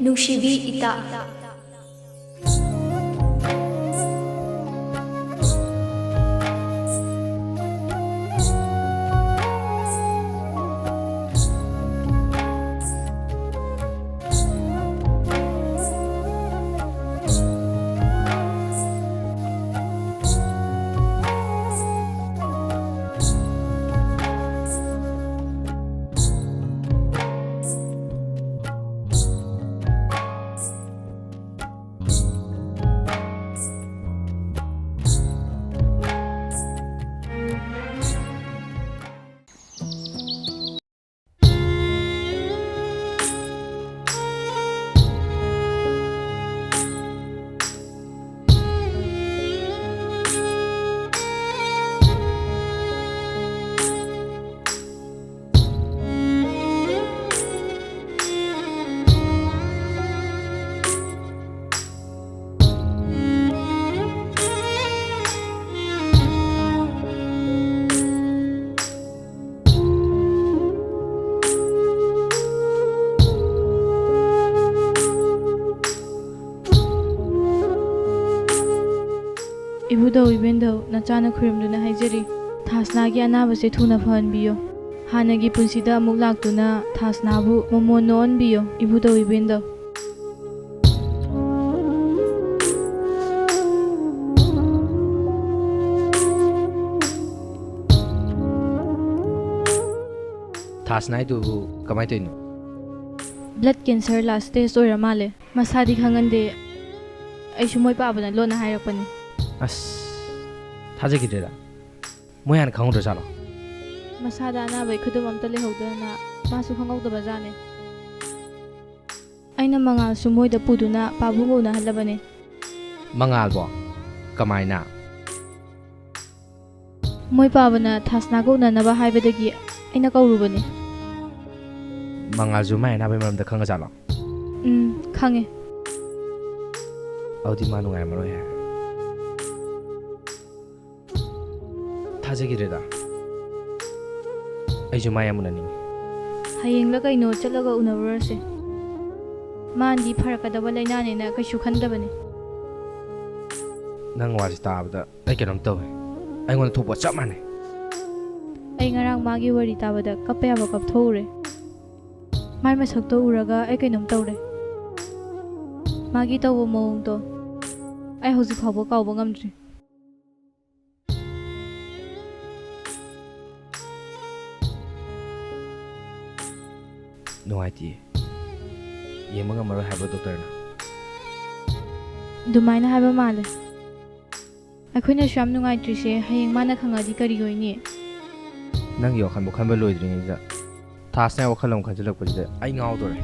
ꯅꯨꯡꯁꯤꯕꯤ ꯏꯇꯥ Ibudau ibendau nachana khurimduna haijari Thasnaagi anabase thuna fahanbiyo Hanagi punsida amuk laktuna Thasnabu momon noonbiyo Ibudau ibendau Thasnai tu kamai toino Blood cancer last stage oira male masadi khangande aishu moi pabana lona hairakpani as thajagidera moi han khangudra chalo masada anabai khudum amta lehodana masu khangauda jane aina mangal su moida puduna pabungo na halabane mangal bo kamaina moi pabana Thasnago na naba haibadagi aina kaurubane mangal ju mai na bai maram da khanga chalo khange audi manu ngai maro ya thajagidera ai ju mai amuna ni hayengla kaino chalaga unawarase mandi pharakadaba lainane na kaishu khandabane nang wari tabda ai kenom taw ai ngon thopa chap mane ai ngarang magi wari tabada kapya ba kap thoure mai masak to uraga ai kainom tawre magi tawo mong to ai hoji phabo kawba ngamdri no idea yemanga maro haba doctor na dumaina haba male akhoi sham nungai trise hayeng mana khangadi kari hoini nang yo khan bo khan ba loidring ja Thasnai wakhalam khanjalak pajida ai ngau dore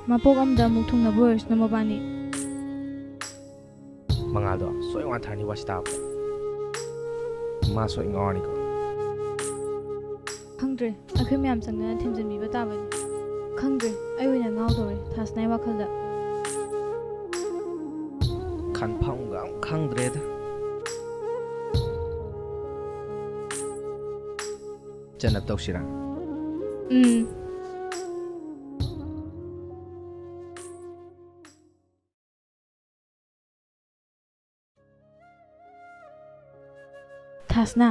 mapok amda mukthung na boys na mabani mangal do soi wan thani wasta ma soi ngawani ko khangdre akhoi myam changna thimjanmi batabani khangdre ai oina ngau dore Thasnai wakhalda khan phanga khangdre da janap tawsira Thasna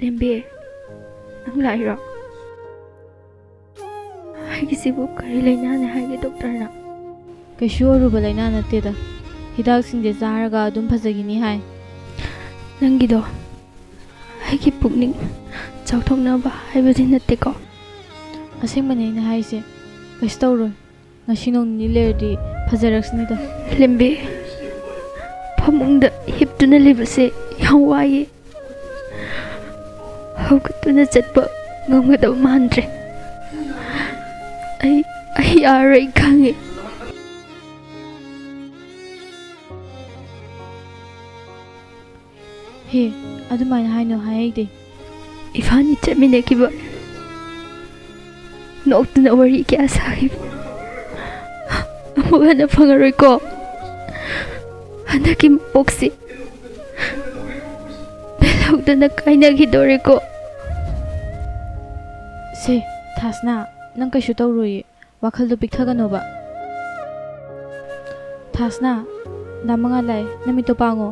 Lembe nang lairo haigisibu kari laina ne haigi doctor na kaishu aruba laina natte da hidak singje jaraga adum phajagini hai nangido haigi pukning chauthoknaba haibadi natte ko asengmane na haise kaistawro ngasinong ni lerdi phajaraksni da Lembe phamungda hiptuna libase yam waye haugatuna chatpa ngamgadaba mandre ai arai khange he adumaina haino haide ifani chamine kiba noktuna wari kya sahib amugana phangaroi ko handaki boxi belawdana kaina gidore ko se ꯊꯥꯁꯅꯥ ꯅꯪ ꯀꯩꯁꯨ ꯇꯧꯔꯣꯏꯌꯦ ꯋꯥꯈꯜꯗꯣ ꯄꯤꯛꯊꯒꯅꯣꯕ ꯊꯥꯁꯅꯥ ꯗꯥꯃꯉꯥ ꯂꯥꯛꯑꯦ ꯅꯃꯤꯠꯇꯣ ꯄꯥꯡꯉꯣ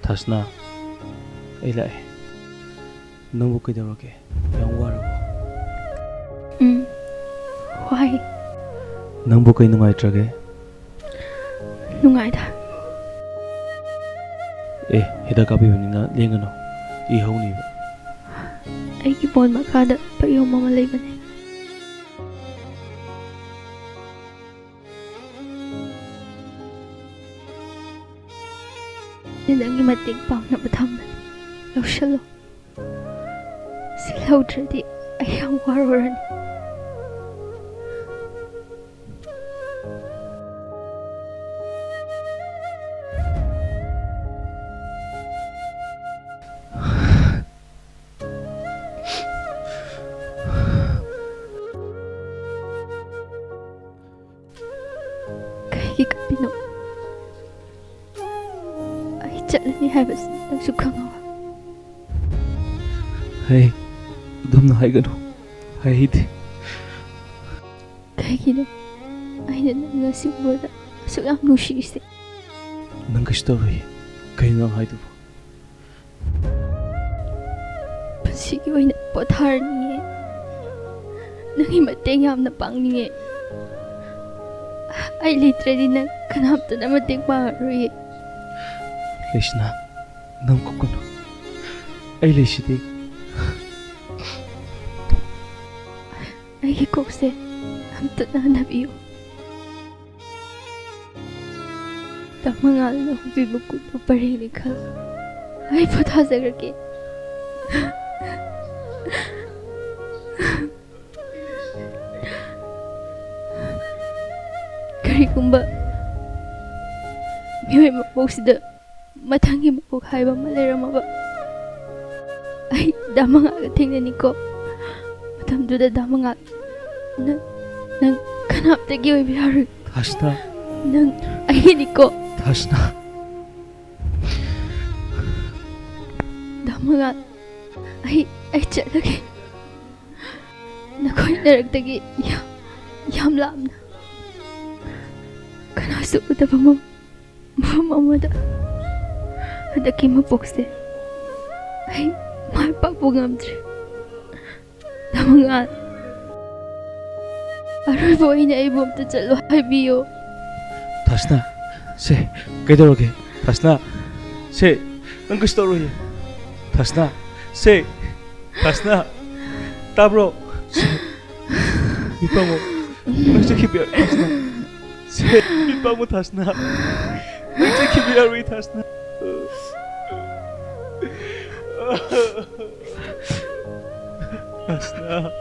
ꯊꯥꯁꯅꯥ ꯑꯩ ꯂꯥꯛꯑꯦ ꯅꯪꯕꯨ ꯀꯩꯗꯧꯔꯒꯦ ꯌꯥꯝ ꯋꯥꯔꯕꯣ ꯋꯥꯏ ꯅꯪꯕꯨ ꯀꯩ ꯅꯨꯡꯉꯥꯏꯇ꯭ꯔꯒꯦ ꯅꯨꯡꯉꯥꯏꯗ ꯍꯤꯗꯥꯛ ꯀꯥꯞꯄꯤꯕꯅꯤꯅ ꯂꯦꯡꯒꯅꯨ ꯏ ꯍꯧꯅꯤꯕ ꯑꯩꯒꯤ ꯕꯣꯜ ꯃꯈꯥꯗ ꯄꯩꯌꯣꯝ ꯑꯃ ꯂꯩꯕꯅꯦ ꯅꯪꯒꯤ ꯃꯇꯦꯡ ꯄꯥꯡꯅꯕ ꯊꯝꯕꯅꯦ ꯂꯧꯁꯜꯂꯣ ꯁꯤ ꯂꯧꯗ꯭ꯔꯗꯤ ꯑꯩ ꯌꯥꯝ ꯋꯥꯔꯨꯔꯅꯤ ꯀꯩꯒꯤ ꯀꯞꯄꯤꯅꯣ ꯑꯩ ꯆꯠꯂꯅꯤ ꯍꯥꯏꯕꯁꯤ ꯅꯪꯁꯨ ꯈꯪꯍꯧ ꯑꯗꯨꯝꯅ ꯍꯥꯏꯒꯅꯨ ꯍꯩꯗꯦ ꯀꯩꯒꯤꯅꯣ ꯑꯩꯅ ꯅꯪ ꯉꯁꯤ ꯎꯕꯗ ꯑꯁꯨꯛ ꯌꯥꯝ ꯅꯨꯡꯁꯤꯔꯤꯁꯦ ꯅꯪ ꯀꯩꯁꯨ ꯇꯧꯔꯣꯏꯌꯦ ꯀꯩꯅꯣ ꯅꯪ ꯍꯥꯏꯗꯨꯕꯨ ꯄꯨꯟꯁꯤꯒꯤ ꯑꯣꯏꯅ ꯄꯣꯊꯥꯔꯅꯤꯌꯦ ꯅꯪꯒꯤ ꯃꯇꯦꯡ ꯌꯥꯝꯅ ꯄꯥꯡꯅꯤꯡꯉꯦ ꯑꯩ ꯂꯩꯇ꯭ꯔꯗꯤ ꯅꯪ ꯀꯅꯥꯝꯇꯅ ꯃꯇꯦꯡ ꯄꯥꯡꯉꯔꯣꯏꯌꯦ ꯂꯩꯁꯅꯥ ꯅꯪ ꯀꯞꯀꯅꯨ ꯑꯩ ꯂꯩꯁꯤꯗꯤ ꯑꯩꯒꯤ ꯀꯣꯛꯁꯦ ꯑꯝꯇ ꯅꯥꯟꯅꯕꯤꯌꯨ ꯗꯥꯃꯉꯥꯜꯅ ꯍꯨꯕꯤꯕ ꯀꯨꯠꯄ ꯄꯔꯦꯡꯅꯤ ꯈꯜ ꯑꯩ ꯄꯣꯊꯥꯖꯈ꯭ꯔꯒꯦ ꯀꯔꯤꯒꯨꯝꯕ ꯃꯤꯑꯣꯏ ꯃꯄꯣꯛꯁꯤꯗ ꯃꯊꯪꯒꯤ ꯃꯄꯣꯛ ꯍꯥꯏꯕ ꯑꯃ ꯂꯩꯔꯝꯃꯕ ꯑꯩ ꯗꯥꯃꯉꯥꯜꯒ ꯊꯦꯡꯅꯅꯤꯀꯣ ꯃꯇꯝꯗꯨꯗ ꯗꯥꯃꯉꯥꯜ ꯅꯪ ꯀꯅꯥꯝꯇꯒꯤ ꯑꯣꯏꯕ ꯌꯥꯔꯣꯏ ꯊꯥꯁꯅꯥ ꯅꯪ ꯑꯩꯒꯤꯅꯤꯀꯣ ꯊꯥꯁꯅꯥ ꯗꯥꯃꯉꯥꯜ ꯑꯩ ꯆꯠꯂꯒꯦ ꯅꯈꯣꯏ ꯅꯔꯛꯇꯒꯤ ꯌꯥꯝ ꯂꯥꯞꯅ ꯀꯅꯥꯁꯨ ꯎꯗꯕ ꯃꯐꯝ ꯑꯃꯗ ꯍꯟꯗꯛꯀꯤ ꯃꯄꯣꯛꯁꯦ ꯑꯩ ꯃꯥꯏ ꯄꯥꯛꯄ ꯉꯝꯗ꯭ꯔꯦ ꯗꯥꯃꯉꯥꯜ ꯑꯔꯣꯏꯕ ꯑꯣꯏꯅ ꯑꯩꯕꯨ ꯑꯝꯇ ꯆꯠꯂꯣ ꯍꯥꯏꯕꯤꯌꯣ ꯊꯥꯁꯅꯥ ꯁꯦ ꯀꯩꯗꯧꯔꯒꯦ ꯊꯥꯁꯅꯥ ꯁꯦ ꯅꯪ ꯀꯩꯁꯨ ꯇꯧꯔꯣꯏꯌꯦ ꯊꯥꯁꯅꯥ ꯁꯦ ꯊꯥꯁꯅꯥ ꯇꯥꯕ꯭ꯔꯣ ꯁꯦ ꯏꯄꯥꯃꯣ ꯅꯪ ꯆꯠꯈꯤꯕ ꯊꯥꯁꯅꯥ ꯁꯦ 이빠모 다시나 왠지 기분이 다시나 다시나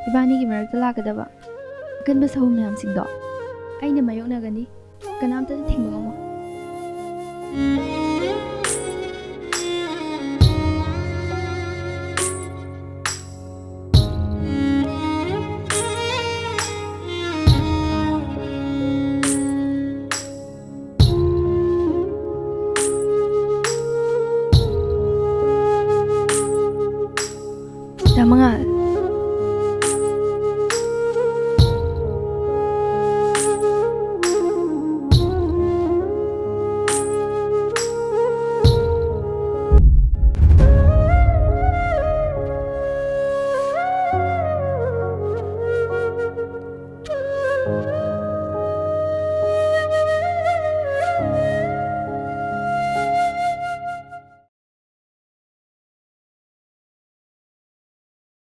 이바니기 머락다 ꯂꯥꯛꯀꯗꯕ ꯑꯀꯟꯕ ꯁꯍꯨꯝ ꯃꯌꯥꯝꯁꯤꯡꯗꯣ ꯑꯩꯅ ꯃꯥꯌꯣꯛꯅꯒꯅꯤ ꯀꯅꯥꯝꯇꯅ ꯊꯤꯡꯕ ꯉꯝꯃꯣꯏ